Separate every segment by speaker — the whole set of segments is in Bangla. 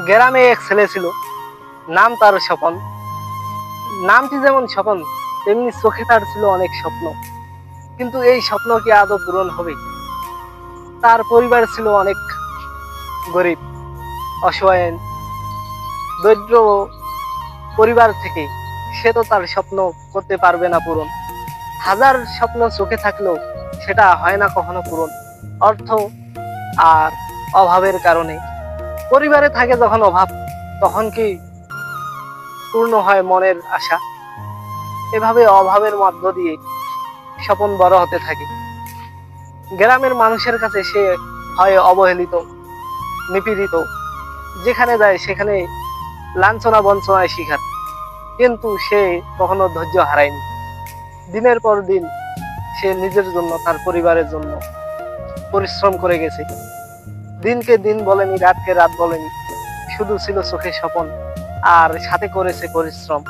Speaker 1: গ্রামে এক ছেলে ছিল, নাম তার স্বপন। নামটি যেমন স্বপন, তেমনি চোখে তার ছিল অনেক স্বপ্ন। কিন্তু এই স্বপ্ন কি আদৌ পূরণ হবে? তার পরিবার ছিল অনেক গরিব, অসহায়, দরিদ্র পরিবার থেকে। সে তো তার স্বপ্ন করতে পারবে না পূরণ। হাজার স্বপ্ন চোখে থাকলেও সেটা হয় না কখনো পূরণ। অর্থ আর অভাবের কারণে পরিবারে থাকে যখন অভাব, তখন কি পূর্ণ হয় মনের আশা? এভাবে অভাবের মধ্য দিয়ে স্বপন বড় হতে থাকে। গ্রামের মানুষের কাছে সে হয় অবহেলিত, নিপীড়িত, যেখানে যায় সেখানে লাঞ্ছনা বঞ্চনায় শিকার। কিন্তু সে কখনো ধৈর্য হারায়নি। দিনের পর দিন সে নিজের জন্য, তার পরিবারের জন্য পরিশ্রম করে গেছে। দিনকে দিন বলেনি, রাতকে রাত বলেনি, শুধু ছিল চোখে স্বপন আর সাথে করেছে পরিশ্রম।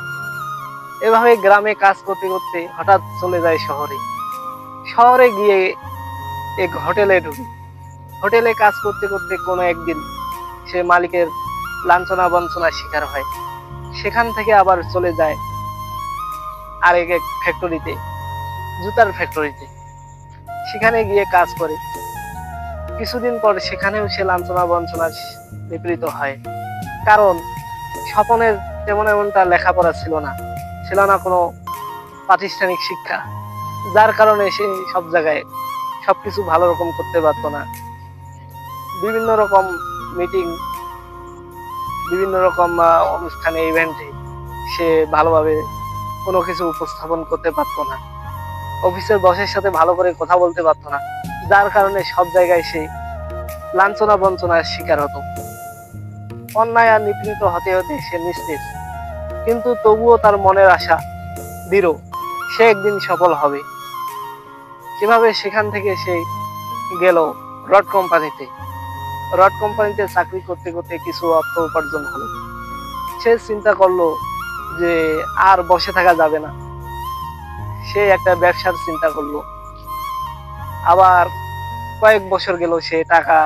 Speaker 1: এভাবে গ্রামে কাজ করতে করতে হঠাৎ চলে যায় শহরে। শহরে গিয়ে এক হোটেলে ঢুকে। হোটেলে কাজ করতে করতে কোনো একদিন সে মালিকের লাঞ্ছনা বঞ্চনার শিকার হয়। সেখান থেকে আবার চলে যায় আরেক এক ফ্যাক্টরিতে, জুতার ফ্যাক্টরিতে। সেখানে গিয়ে কাজ করে। কিছুদিন পর সেখানেও সে লাঞ্ছনা বঞ্চনার নিপীড়িত হয়। কারণ স্বপনের তেমন এমনটা লেখাপড়া ছিল না, ছিল না কোনো প্রাতিষ্ঠানিক শিক্ষা, যার কারণে সে সব জায়গায় সবকিছু ভালো রকম করতে পারতো না। বিভিন্ন রকম মিটিং, বিভিন্ন রকম অনুষ্ঠানে, ইভেন্টে সে ভালোভাবে কোনো কিছু উপস্থাপন করতে পারতো না। অফিসের বসের সাথে ভালো করে কথা বলতে পারতো না, যার কারণে সব জায়গায় সে লাঞ্ছনা বঞ্চনার শিকার হতো। অন্যায় আর নিপীড়িত হতে হতে সে নিস্তেজ, কিন্তু তবুও তার মনের আশা দৃঢ়, সে একদিন সফল হবে। কিভাবে সেখান থেকে সে গেল রড কোম্পানিতে। রড কোম্পানিতে চাকরি করতে করতে কিছু অর্থ উপার্জন হলো। সে চিন্তা করলো যে আর বসে থাকা যাবে না, সে একটা ব্যবসার চিন্তা করলো। আবার কয়েক বছর গেল, সে টাকা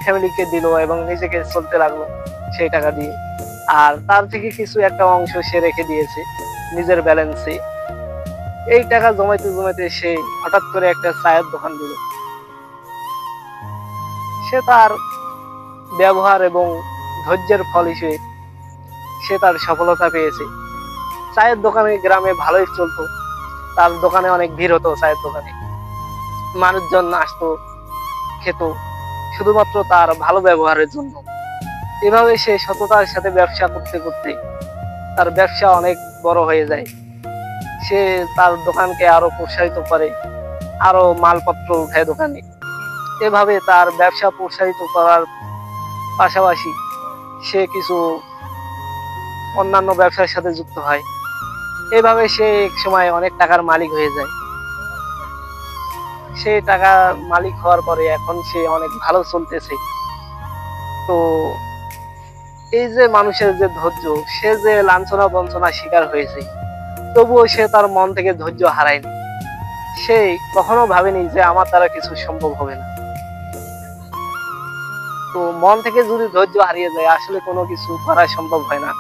Speaker 1: ফ্যামিলিকে দিল এবং নিজেকে চলতে লাগলো সেই টাকা দিয়ে। আর তার থেকে কিছু একটা অংশ সে রেখে দিয়েছে নিজের ব্যালেন্সে। এই টাকা জমাইতে জমাইতে সে হঠাৎ করে একটা চায়ের দোকান দিল। সে তার ব্যবহার এবং ধৈর্যের ফল হিসেবে সে তার সফলতা পেয়েছে। চায়ের দোকানে গ্রামে ভালোই চলতো, তার দোকানে অনেক ভিড় হতো। চায়ের দোকানে মানুষজন আসতো, খেত, শুধুমাত্র তার ভালো ব্যবহারের জন্য। এভাবে সে সততার সাথে ব্যবসা করতে করতে তার ব্যবসা অনেক বড় হয়ে যায়। সে তার দোকানকে আরো প্রসারিত করে, আরো মালপত্র উঠায় দোকানে। এভাবে তার ব্যবসা প্রসারিত করার পাশাপাশি সে কিছু অন্যান্য ব্যবসার সাথে যুক্ত হয়। এভাবে সে এক সময় অনেক টাকার মালিক হয়ে যায়। সে টাকা মালিক হওয়ার পরে এখন সে অনেক ভালো চলতেছে। তো এই যে মানুষের যে ধৈর্য, সে যে লাঞ্ছনা বঞ্চনা শিকার হয়েছে, তবুও সে তার মন থেকে ধৈর্য হারায়নি। সে কখনো ভাবেনি যে আমার দ্বারা কিছু সম্ভব হবে না। তো মন থেকে যদি ধৈর্য হারিয়ে যায়, আসলে কোনো কিছু করা সম্ভব হয় না।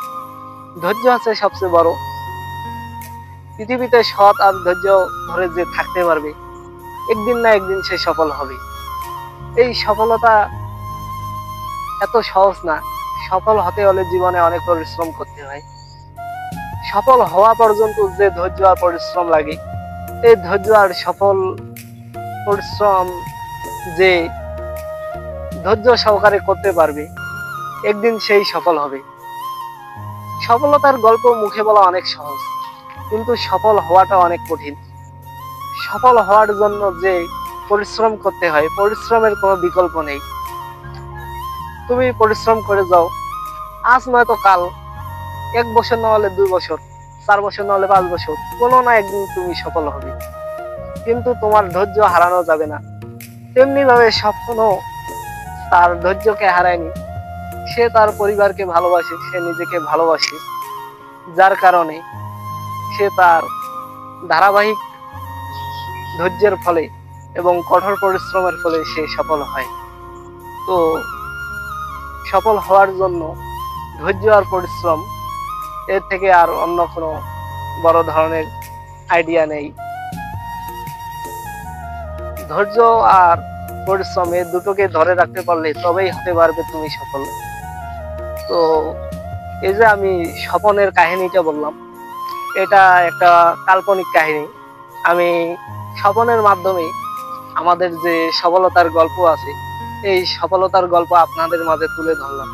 Speaker 1: ধৈর্য হচ্ছে সবচেয়ে বড়। পৃথিবীতে সৎ আর ধৈর্য ধরে যে থাকতে পারবে, একদিন না একদিন সে সফল হবে। এই সফলতা এত সহজ না। সফল হতে হলে জীবনে অনেক পরিশ্রম করতে হয়। সফল হওয়া পর্যন্ত যে ধৈর্য আর পরিশ্রম লাগে, এই ধৈর্য আর সফল পরিশ্রম যে ধৈর্য সহকারে করতে পারবে, একদিন সেই সফল হবে। সফলতার গল্প মুখে বলা অনেক সহজ, কিন্তু সফল হওয়াটা অনেক কঠিন। সফল হওয়ার জন্য যে পরিশ্রম করতে হয়, পরিশ্রমের কোনো বিকল্প নেই। তুমি পরিশ্রম করে যাও, আজ নয়তো কাল, 1 বছর না হলে 2 বছর, 4 বছর না হলে 5 বছর, কোনো না একদিন তুমি সফল হবে। কিন্তু তোমার ধৈর্য হারানো যাবে না। তেমনি ভাবে স্বপ্ন তার ধৈর্যকে হারায়নি। সে তার পরিবারকে ভালোবাসে, সে নিজেকে ভালোবাসে, যার কারণে সে তার ধারাবাহিক ধৈর্যের ফলে এবং কঠোর পরিশ্রমের ফলে সে সফল হয়। তো সফল হওয়ার জন্য ধৈর্য আর পরিশ্রম, এর থেকে আর অন্য কোনো বড় ধরনের আইডিয়া নেই। ধৈর্য আর পরিশ্রম এই দুটোকে ধরে রাখতে পারলে তবেই হতে পারবে তুমি সফল। তো এই যে আমি স্বপনের কাহিনীটা বললাম, এটা একটা কাল্পনিক কাহিনী। আমি স্বপনের মাধ্যমে আমাদের যে সফলতার গল্প আছে, এই সফলতার গল্প আপনাদের মাঝে তুলে ধরলাম।